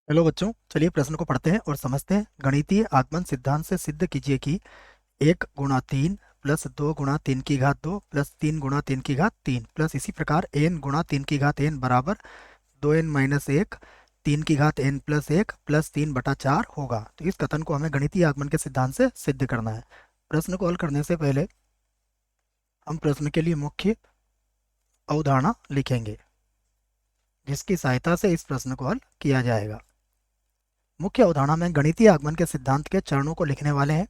Hello बच्चों, चलिए प्रश्न को पढ़ते हैं और समझते हैं। गणितीय आगमन सिद्धांत से सिद्ध कीजिए कि 1 गुणा 3 प्लस 2 गुणा 3 की घात 2 प्लस 3 गुणा 3 की घात 3 प्लस इसी प्रकार n गुणा 3 की घात n बराबर 2n-1 3 की घात n+1 प्लस 3/4 होगा। तो इस कथन को हमें गणितीय आगमन के सिद्धांत से सिद्ध करना है। प्रश्न को हल करने से पहले हम प्रश्न के लिए मुख्य अवधारणा लिखेंगे, जिसकी सहायता से इस प्रश्न को हल किया जाएगा। मुख्य अवधारणा में गणितीय आगमन के सिद्धांत के चरणों को लिखने वाले हैं।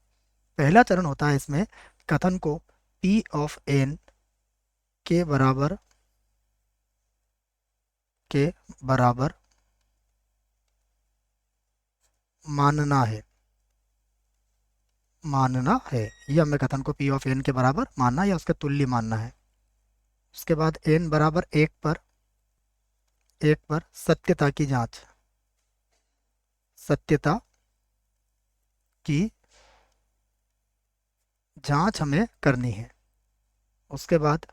पहला चरण होता है इसमें कथन को P ऑफ n के बराबर मानना है। यह हमें कथन को P ऑफ n के बराबर मानना या उसके तुल्य मानना है। उसके बाद n बराबर 1 पर सत्यता की जांच हमें करनी है। उसके बाद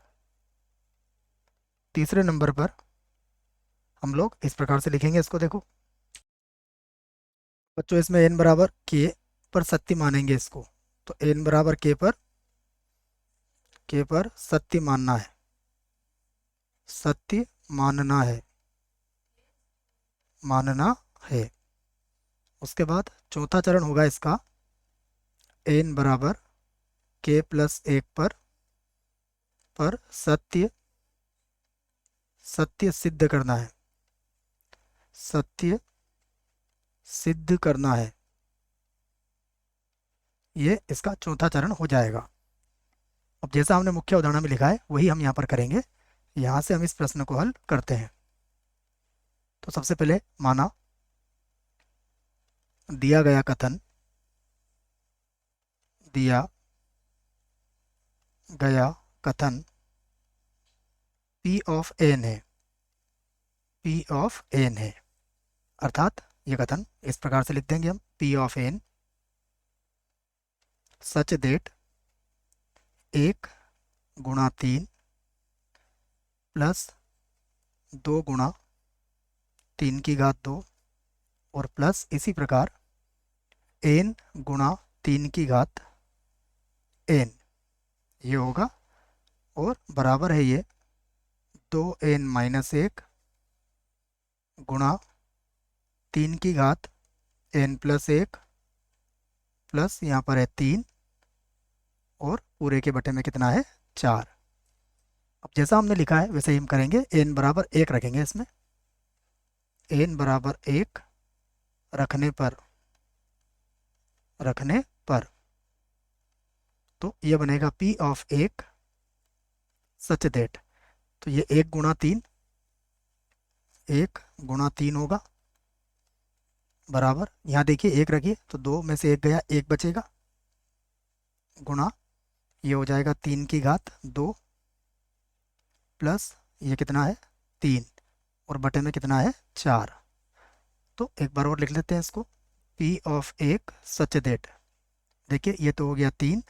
तीसरे नंबर पर हम लोग इस प्रकार से लिखेंगे, इसको देखो बच्चों, इसमें n बराबर k पर सत्य मानेंगे इसको। तो n बराबर k पर सत्य मानना है। उसके बाद चौथा चरण होगा इसका n बराबर k+1 पर सत्य सिद्ध करना है। ये इसका चौथा चरण हो जाएगा। अब जैसा हमने मुख्य उदाहरण में लिखा है वही हम यहाँ पर करेंगे। यहाँ से हम इस प्रश्न को हल करते हैं। तो सबसे पहले माना दिया गया कथन P ऑफ n है। अर्थात ये कथन इस प्रकार से लिख देंगे हम, P of n such that 1 गुणा 3 प्लस 2 गुणा 3 की घात 2 और प्लस इसी प्रकार n गुणा 3 की घात n, ये होगा और बराबर है ये 2n-1 गुणा 3 की घात n+1 प्लस यहाँ पर है 3 और पूरे के बटे में कितना है 4। अब जैसा हमने लिखा है वैसे ही हम करेंगे। n बराबर 1 रखेंगे इसमें। n बराबर 1 रखने पर तो ये बनेगा P ऑफ 1 सच देट, तो ये 1 गुणा 3 होगा बराबर, यहाँ देखिए 1 रखिए तो 2 में से 1 गया, 1 बचेगा, गुणा ये हो जाएगा 3 की घात 2 प्लस ये कितना है 3 और बटे में कितना है 4। तो एक बार और लिख लेते हैं इसको, P ऑफ 1 सच देट। देखिए ये तो हो गया 3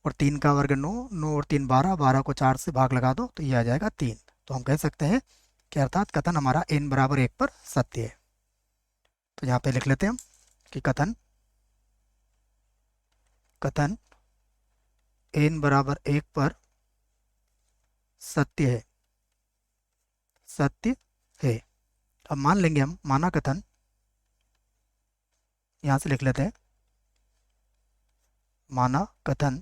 और 3 का वर्ग 9, 9 और 3 12, 12 को 4 से भाग लगा दो तो ये आ जाएगा 3। तो हम कह सकते हैं कि अर्थात कथन हमारा n बराबर 1 पर सत्य है। तो यहाँ पे लिख लेते हैं हम कि कथन n बराबर 1 पर सत्य है। अब मान लेंगे हम माना कथन, यहाँ से लिख लेते हैं माना कथन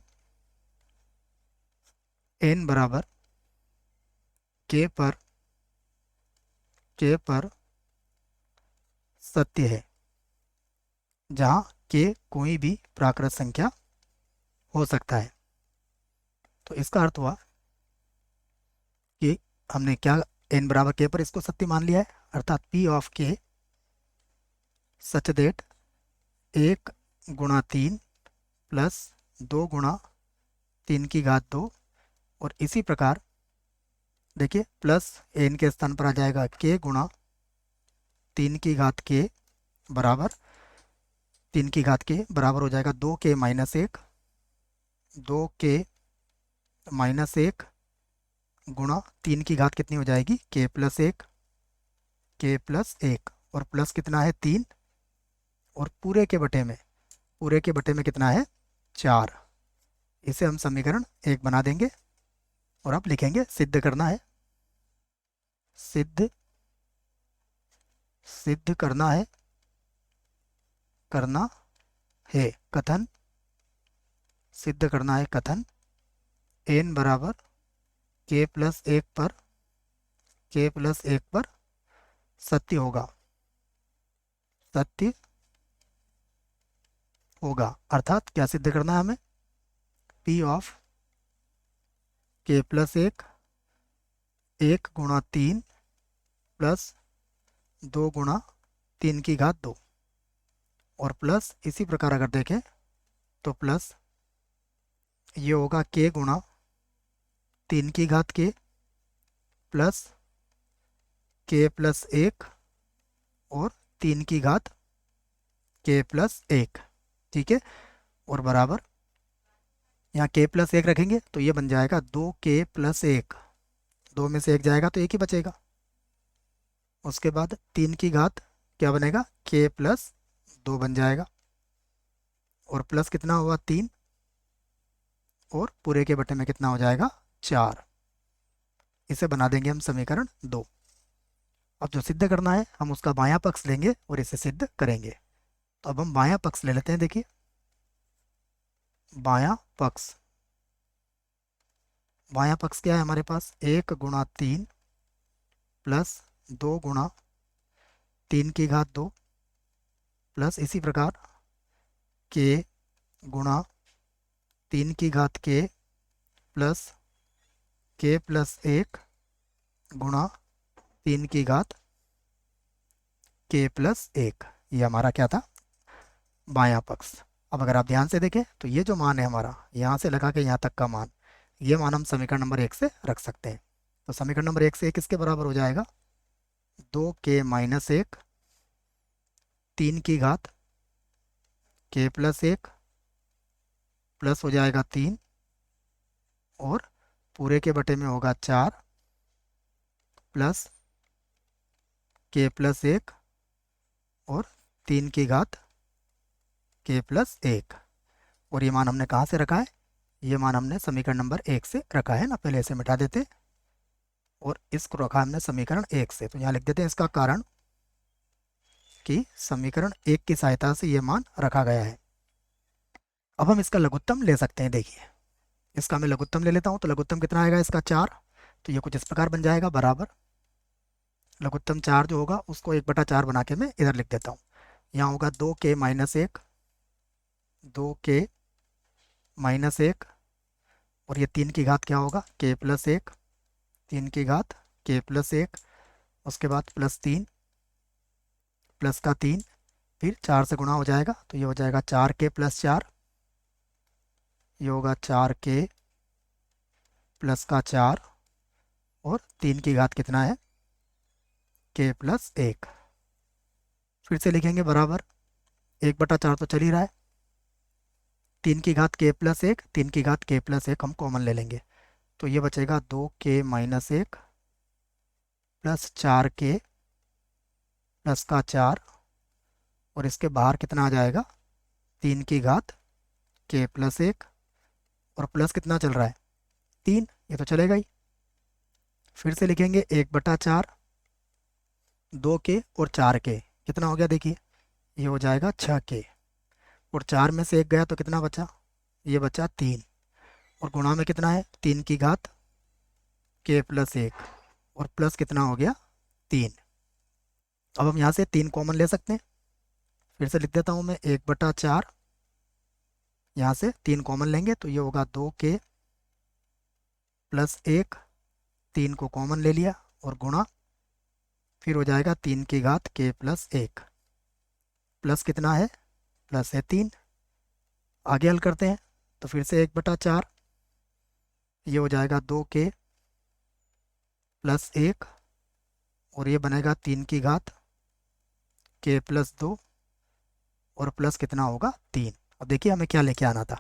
n बराबर k पर सत्य है, जहाँ k कोई भी प्राकृत संख्या हो सकता है। तो इसका अर्थ हुआ कि हमने क्या n बराबर k पर इसको सत्य मान लिया है, अर्थात P of k such that 1 गुणा 3 प्लस 2 गुणा 3 की घात 2 और इसी प्रकार देखिए प्लस n के स्थान पर आ जाएगा k गुणा 3 की घात k बराबर 3 की घात k हो जाएगा 2k-1 गुणा 3 की घात कितनी हो जाएगी k+1 k+1 और प्लस कितना है 3, और पूरे के बटे में कितना है 4। इसे हम समीकरण 1 बना देंगे और अब लिखेंगे सिद्ध करना है। सिद्ध सिद्ध करना है कथन, सिद्ध करना है कथन n बराबर k प्लस 1 पर सत्य होगा, सत्य होगा। अर्थात क्या सिद्ध करना है हमें, p ऑफ k प्लस 1 गुणा 3 प्लस 2 गुणा 3 की घात 2, और प्लस इसी प्रकार अगर देखें तो प्लस ये होगा k गुणा 3 की घात k प्लस k प्लस 1 और 3 की घात k प्लस 1। ठीक है, और बराबर यहाँ k प्लस 1 रखेंगे तो ये बन जाएगा 2k प्लस 1, 2 में से 1 जाएगा तो 1 ही बचेगा। उसके बाद 3 की घात क्या बनेगा, k प्लस 2 बन जाएगा, और प्लस कितना हुआ 3, और पूरे के बटे में कितना हो जाएगा 4। इसे बना देंगे हम समीकरण 2। अब जो सिद्ध करना है हम उसका बायां पक्ष लेंगे और इसे सिद्ध करेंगे। तो अब हम बायां पक्ष ले लेते हैं। देखिए बायां पक्ष क्या है हमारे पास, 1 गुणा 3 प्लस 2 गुणा 3 की घात 2 प्लस इसी प्रकार k गुणा 3 की घात k प्लस k प्लस 1 गुणा 3 की घात k प्लस 1। ये हमारा क्या था, बायां पक्ष। अब अगर आप ध्यान से देखें तो ये जो मान है हमारा, यहाँ से लगा के यहाँ तक का मान, ये मान हम समीकरण नंबर 1 से रख सकते हैं। तो समीकरण नंबर 1 से किसके बराबर हो जाएगा, 2k माइनस 1 3 की घात k प्लस 1 प्लस हो जाएगा 3, और पूरे के बटे में होगा 4 प्लस k प्लस 1 और 3 की घात k प्लस 1। और ये मान हमने कहाँ से रखा है, ये मान हमने समीकरण नंबर 1 से रखा है ना, पहले इसे मिटा देते और इसको रखा हमने समीकरण 1 से। तो यहाँ लिख देते हैं इसका कारण कि समीकरण 1 की सहायता से ये मान रखा गया है। अब हम इसका लघुत्तम ले सकते हैं। देखिए इसका मैं लघुत्तम ले लेता हूँ, तो लघुत्तम कितना आएगा इसका 4। तो ये कुछ इस प्रकार बन जाएगा, बराबर लघुत्तम 4 जो होगा उसको 1/4 बना के मैं इधर लिख देता हूँ। यहाँ होगा 2k माइनस 1, 2k माइनस 1, और ये 3 की घात क्या होगा, k प्लस 1, 3 की घात k प्लस 1, उसके बाद प्लस 3 प्लस का 3, फिर 4 से गुणा हो जाएगा तो ये हो जाएगा 4k प्लस 4, ये होगा 4k प्लस का 4, और 3 की घात कितना है, k प्लस 1। फिर से लिखेंगे बराबर 1/4 तो चल ही रहा है, 3 की घात k प्लस 1, 3 की घात k प्लस 1 हम कॉमन ले लेंगे तो ये बचेगा 2k minus 1 plus 4k plus का 4, और इसके बाहर कितना आ जाएगा, 3 की घात k प्लस 1, और प्लस कितना चल रहा है 3, ये तो चलेगा ही। फिर से लिखेंगे 1/4, 2k और 4k कितना हो गया, देखिए ये हो जाएगा 6k, और 4 में से 1 गया तो कितना बचा, ये बचा 3, और गुणा में कितना है 3 की घात k प्लस 1, और प्लस कितना हो गया 3। अब हम यहाँ से 3 कॉमन ले सकते हैं। फिर से लिख देता हूँ मैं 1/4, यहाँ से 3 कॉमन लेंगे तो ये होगा 2k प्लस 1, 3 को कॉमन ले लिया और गुणा, फिर हो जाएगा 3 की घात k प्लस 1, प्लस कितना है, प्लस है 3। आगे हल करते हैं तो फिर से 1/4, ये हो जाएगा 2k प्लस 1, और ये बनेगा 3 की घात k प्लस 2, और प्लस कितना होगा 3। अब देखिए हमें क्या लेके आना था,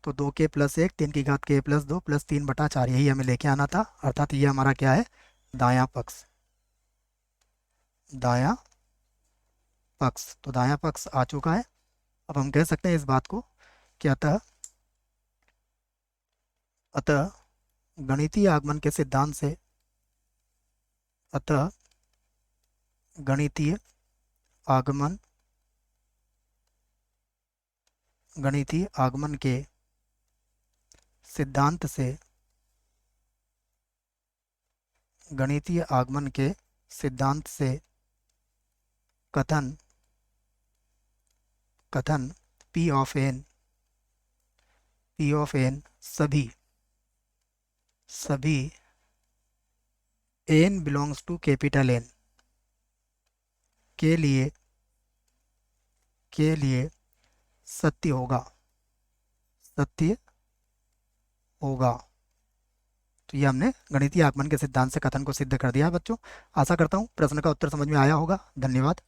तो 2k प्लस 1, 3 की घात k प्लस 2 प्लस 3/4, यही हमें लेके आना था। अर्थात ये हमारा क्या है, दायां पक्ष, दायां पक्ष, तो दायां पक्ष आ चुका है। अब हम कह सकते हैं इस बात को कि अतः अतः गणितीय आगमन के सिद्धांत से अतः गणितीय आगमन गणितीय आगमन के सिद्धांत से गणितीय आगमन के सिद्धांत से कथन कथन P ऑफ n सभी n belongs to capital N के लिए सत्य होगा। तो ये हमने गणितीय आगमन के सिद्धांत से कथन को सिद्ध कर दिया है बच्चों। आशा करता हूँ प्रश्न का उत्तर समझ में आया होगा। धन्यवाद।